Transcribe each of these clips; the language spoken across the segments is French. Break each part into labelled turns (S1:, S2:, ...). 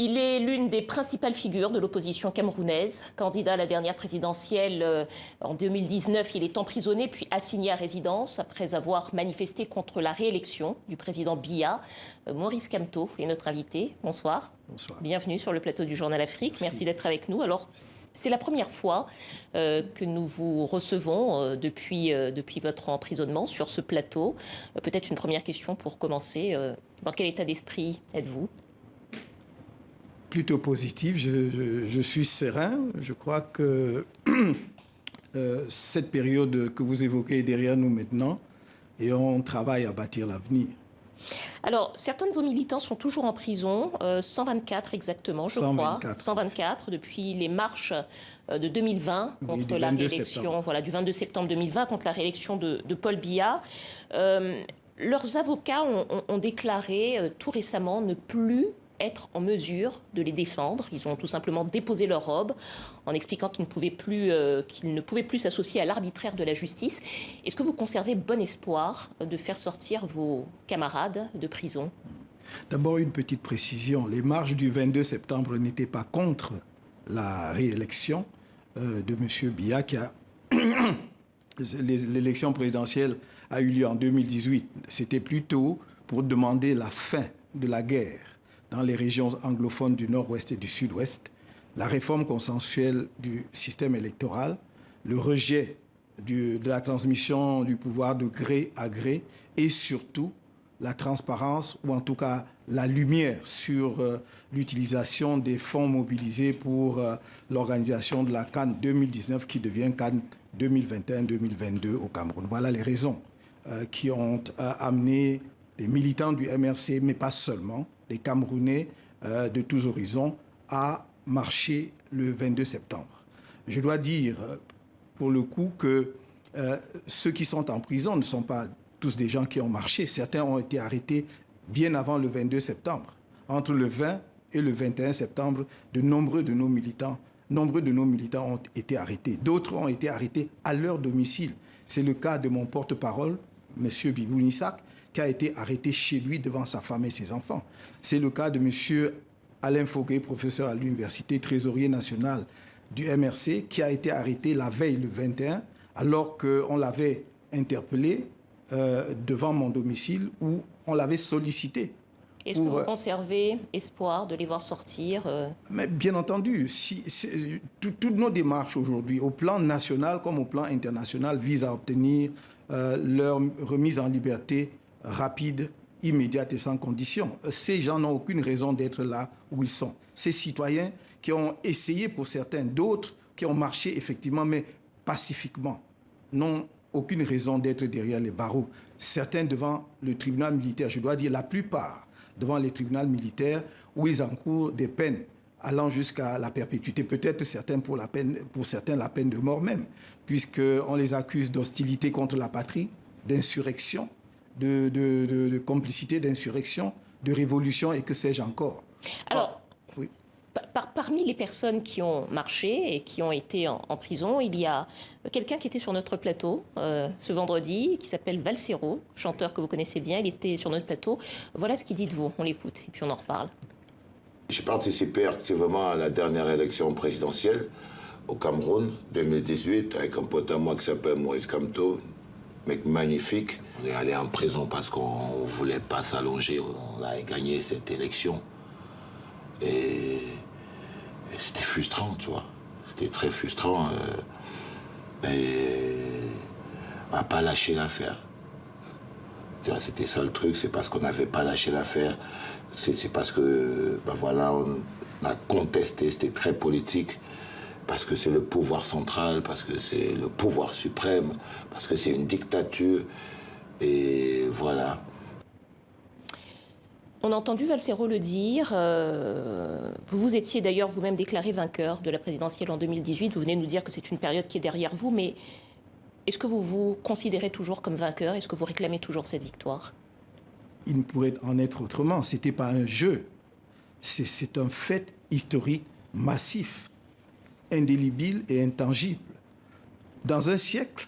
S1: Il est l'une des principales figures de l'opposition camerounaise. Candidat à la dernière présidentielle en 2019, il est emprisonné puis assigné à résidence après avoir manifesté contre la réélection du président Biya. Maurice Kamto est notre invité. Bonsoir.
S2: Bonsoir.
S1: Bienvenue sur le plateau du Journal Afrique. Merci d'être avec nous. Alors, c'est la première fois que nous vous recevons depuis votre emprisonnement sur ce plateau. Peut-être une première question pour commencer. Dans quel état d'esprit êtes-vous ?
S2: Plutôt positif, je suis serein. Je crois que cette période que vous évoquez est derrière nous maintenant et on travaille à bâtir l'avenir.
S1: Alors, certains de vos militants sont toujours en prison, 124 exactement, je crois. 124 depuis les marches de 2020 contre la réélection, voilà, du 22 septembre 2020 contre la réélection de Paul Biya. Leurs avocats ont déclaré tout récemment ne plus être en mesure de les défendre. Ils ont tout simplement déposé leur robe en expliquant qu'ils ne pouvaient plus s'associer à l'arbitraire de la justice. Est-ce que vous conservez bon espoir de faire sortir vos camarades de prison?
S2: D'abord, une petite précision. Les marches du 22 septembre n'étaient pas contre la réélection de M. Biya, qui a... L'élection présidentielle a eu lieu en 2018. C'était plutôt pour demander la fin de la guerre dans les régions anglophones du nord-ouest et du sud-ouest, la réforme consensuelle du système électoral, le rejet de la transmission du pouvoir de gré à gré et surtout la transparence ou en tout cas la lumière sur l'utilisation des fonds mobilisés pour l'organisation de la CAN 2019 qui devient CAN 2021-2022 au Cameroun. Voilà les raisons qui ont amené les militants du MRC, mais pas seulement, les Camerounais de tous horizons, à marcher le 22 septembre. Je dois dire, pour le coup, que ceux qui sont en prison ne sont pas tous des gens qui ont marché. Certains ont été arrêtés bien avant le 22 septembre. Entre le 20 et le 21 septembre, nombreux de nos militants ont été arrêtés. D'autres ont été arrêtés à leur domicile. C'est le cas de mon porte-parole, M. Bibou Nissak, qui a été arrêté chez lui devant sa femme et ses enfants. C'est le cas de M. Alain Foguet, professeur à l'université, trésorier national du MRC, qui a été arrêté la veille, le 21, alors qu'on l'avait interpellé devant mon domicile où on l'avait sollicité.
S1: Est-ce que vous conservez espoir de les voir sortir
S2: Mais bien entendu, toutes nos démarches aujourd'hui, au plan national comme au plan international, visent à obtenir leur remise en liberté rapide, immédiate et sans condition. Ces gens n'ont aucune raison d'être là où ils sont. Ces citoyens qui ont essayé pour certains, d'autres qui ont marché effectivement, mais pacifiquement, n'ont aucune raison d'être derrière les barreaux. Certains devant le tribunal militaire, je dois dire la plupart devant les tribunaux militaires où ils encourent des peines allant jusqu'à la perpétuité, peut-être certains pour certains la peine de mort même, puisqu'on les accuse d'hostilité contre la patrie, d'insurrection, de complicité d'insurrection, de révolution et que sais-je encore.
S1: Alors, oui. Parmi les personnes qui ont marché et qui ont été en prison, il y a quelqu'un qui était sur notre plateau ce vendredi, qui s'appelle Valsero, chanteur que vous connaissez bien. Il était sur notre plateau. Voilà ce qu'il dit de vous. On l'écoute et puis on en reparle.
S3: J'ai participé activement à la dernière élection présidentielle au Cameroun, 2018, avec un pote à moi qui s'appelle Maurice Kamto, mec magnifique. On est allé en prison parce qu'on ne voulait pas s'allonger. On a gagné cette élection. Et c'était frustrant, tu vois. C'était très frustrant. Mais on n'a pas lâché l'affaire. C'était ça le truc, c'est parce qu'on n'avait pas lâché l'affaire. C'est parce que, ben voilà, on a contesté, c'était très politique. Parce que c'est le pouvoir central, parce que c'est le pouvoir suprême, parce que c'est une dictature. Et voilà.
S1: On a entendu Valsero le dire. Vous vous étiez d'ailleurs vous-même déclaré vainqueur de la présidentielle en 2018. Vous venez nous dire que c'est une période qui est derrière vous, mais est-ce que vous vous considérez toujours comme vainqueur? Est-ce que vous réclamez toujours cette victoire?
S2: Il ne pourrait en être autrement. Ce n'était pas un jeu. C'est un fait historique massif, indélébile et intangible. Dans un siècle,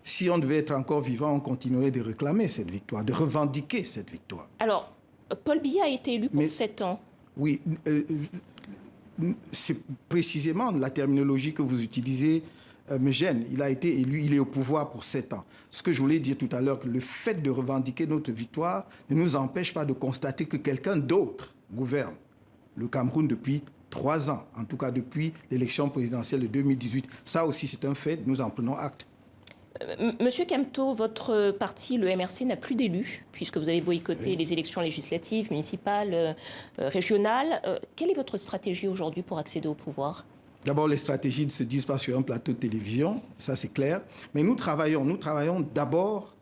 S2: si on devait être encore vivant, on continuerait de réclamer cette victoire, de revendiquer cette victoire.
S1: Alors, Paul Biya a été élu pour 7 ans.
S2: Oui, c'est précisément la terminologie que vous utilisez me gêne. Il a été élu, il est au pouvoir pour 7 ans. Ce que je voulais dire tout à l'heure, que le fait de revendiquer notre victoire ne nous empêche pas de constater que quelqu'un d'autre gouverne le Cameroun depuis 3 ans, en tout cas depuis l'élection présidentielle de 2018. Ça aussi, c'est un fait, nous en prenons acte.
S1: Monsieur Kamto, votre parti, le MRC, n'a plus d'élus, puisque vous avez boycotté les élections législatives, municipales, régionales. Quelle est votre stratégie aujourd'hui pour accéder au pouvoir ?
S2: D'abord, les stratégies ne se disent pas sur un plateau de télévision, ça c'est clair. Mais nous travaillons d'abord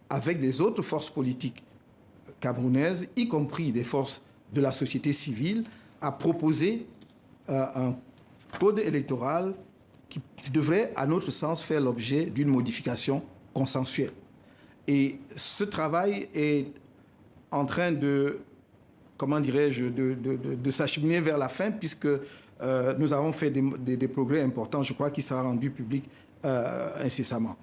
S2: avec les autres forces politiques camerounaises, y compris des forces de la société civile, à proposer un code électoral qui devrait, à notre sens, faire l'objet d'une modification consensuelle. Et ce travail est en train de, comment dirais-je, de s'acheminer vers la fin, puisque nous avons fait des progrès importants. Je crois qu'il sera rendu public incessamment.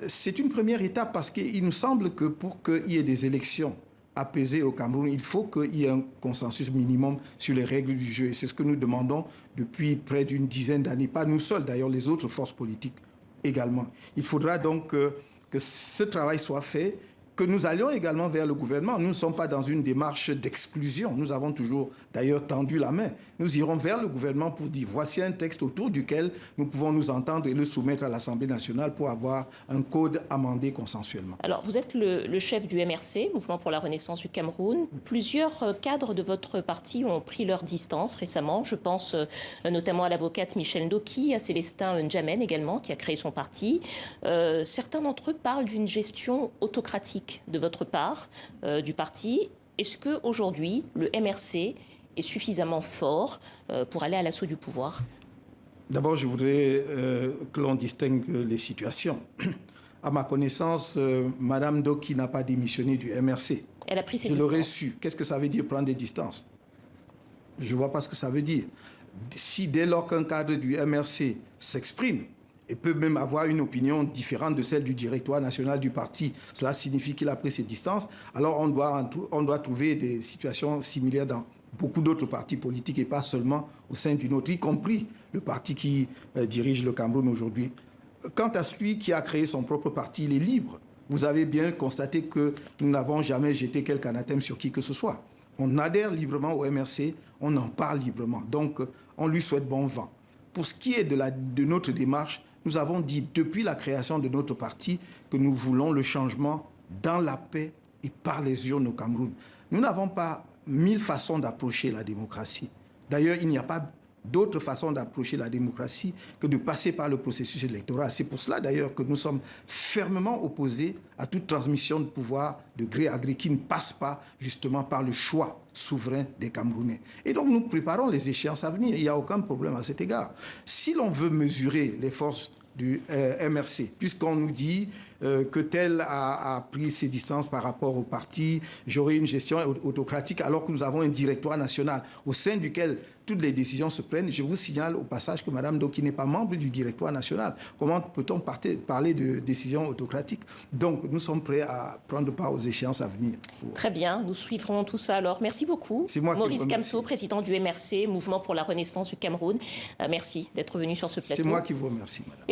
S2: C'est une première étape parce qu'il nous semble que pour qu'il y ait des élections apaisées au Cameroun, il faut qu'il y ait un consensus minimum sur les règles du jeu. Et c'est ce que nous demandons depuis près d'une dizaine d'années. Pas nous seuls, d'ailleurs, les autres forces politiques également. Il faudra donc que ce travail soit fait, que nous allions également vers le gouvernement. Nous ne sommes pas dans une démarche d'exclusion. Nous avons toujours d'ailleurs tendu la main. Nous irons vers le gouvernement pour dire voici un texte autour duquel nous pouvons nous entendre et le soumettre à l'Assemblée nationale pour avoir un code amendé consensuellement.
S1: Alors, vous êtes le chef du MRC, Mouvement pour la Renaissance du Cameroun. Plusieurs cadres de votre parti ont pris leur distance récemment. Je pense notamment à l'avocate Michel Ndoki, à Célestin N'Djamène également, qui a créé son parti. Certains d'entre eux parlent d'une gestion autocratique de votre part, du parti. Est-ce qu'aujourd'hui, le MRC est suffisamment fort pour aller à l'assaut du pouvoir ?
S2: D'abord, je voudrais que l'on distingue les situations. À ma connaissance, Mme Ndoki n'a pas démissionné du MRC.
S1: Elle a pris ses
S2: distances. Je l'aurais su. Qu'est-ce que ça veut dire prendre des distances? Je ne vois pas ce que ça veut dire. Si dès lors qu'un cadre du MRC s'exprime, et peut même avoir une opinion différente de celle du directoire national du parti, cela signifie qu'il a pris ses distances, alors on doit trouver des situations similaires dans beaucoup d'autres partis politiques et pas seulement au sein d'une autre, y compris le parti qui dirige le Cameroun aujourd'hui. Quant à celui qui a créé son propre parti, il est libre. Vous avez bien constaté que nous n'avons jamais jeté quelque anathème sur qui que ce soit. On adhère librement au MRC, on en parle librement. Donc, on lui souhaite bon vent. Pour ce qui est de notre démarche, nous avons dit depuis la création de notre parti que nous voulons le changement dans la paix et par les urnes au Cameroun. Nous n'avons pas 1000 façons d'approcher la démocratie. D'ailleurs, il n'y a pas d'autre façon d'approcher la démocratie que de passer par le processus électoral. C'est pour cela d'ailleurs que nous sommes fermement opposés à toute transmission de pouvoir de gré à gré qui ne passe pas justement par le choix souverain des Camerounais. Et donc nous préparons les échéances à venir. Il n'y a aucun problème à cet égard. Si l'on veut mesurer les forces du MRC, puisqu'on nous dit que tel a pris ses distances par rapport au parti, j'aurai une gestion autocratique alors que nous avons un directoire national au sein duquel toutes les décisions se prennent. Je vous signale au passage que Mme Ndoki n'est pas membre du directoire national. Comment peut-on parler de décision autocratique? Donc nous sommes prêts à prendre part aux échéances à venir.
S1: Très bien, nous suivrons tout ça alors. Merci beaucoup.
S2: C'est moi
S1: Maurice Kamto, président du MRC, Mouvement pour la Renaissance du Cameroun. Merci d'être venu sur ce plateau.
S2: C'est moi qui vous remercie, madame.